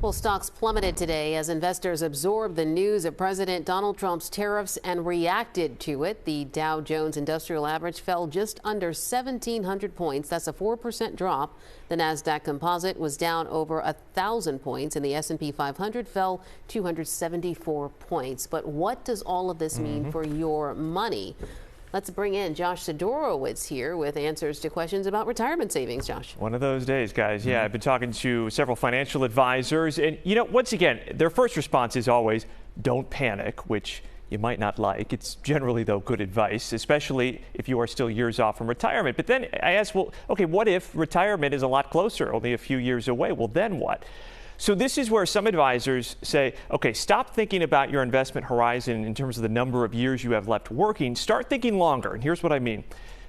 Well, stocks plummeted today as investors absorbed the news of President Donald Trump's tariffs and reacted to it. The Dow Jones Industrial Average fell just under 1,700 points. That's a 4% drop. The Nasdaq Composite was down over 1,000 points, and the S&P 500 fell 274 points. But what does all of this mean for your money? Let's bring in Josh Sidorowicz here with answers to questions about retirement savings. Josh. One of those days, guys. Yeah, I've been talking to several financial advisors, and once again, their first response is always, don't panic, which you might not like. It's generally, though, good advice, especially if you are still years off from retirement. But then I ask, well, okay, what if retirement is a lot closer, only a few years away? Well, then what? So this is where some advisors say, okay, stop thinking about your investment horizon in terms of the number of years you have left working. Start thinking longer. And here's what I mean.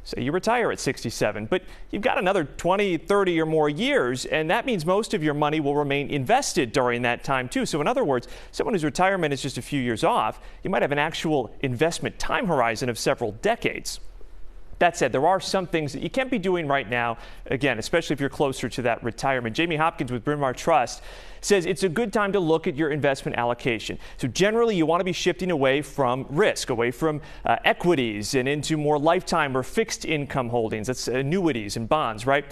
Say you retire at 67, but you've got another 20, 30 or more years, and that means most of your money will remain invested during that time too. So in other words, someone whose retirement is just a few years off, you might have an actual investment time horizon of several decades. That said, there are some things that you can't be doing right now, again, especially if you're closer to that retirement. Jamie Hopkins with Bryn Mawr Trust says it's a good time to look at your investment allocation. So generally, you want to be shifting away from risk, away from equities and into more lifetime or fixed income holdings. That's annuities and bonds, right?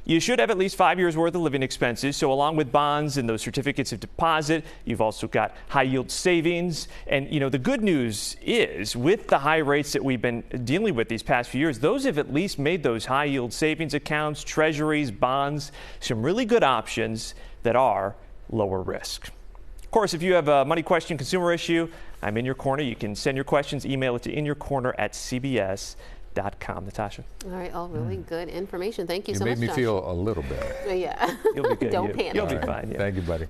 You should have at least 5 years worth of living expenses. So along with bonds and those certificates of deposit, you've also got high yield savings. And the good news is with the high rates that we've been dealing with these past few years, those have at least made those high yield savings accounts, treasuries, bonds, some really good options that are lower risk. Of course, if you have a money question, consumer issue, I'm in your corner. You can send your questions, email it to inyourcorner@cbs.com. Natasha. All right, all really good information. Thank you so much, Josh. You made me feel a little better. Yeah. You'll be good. Don't panic. You'll be fine. Yeah. Thank you, buddy.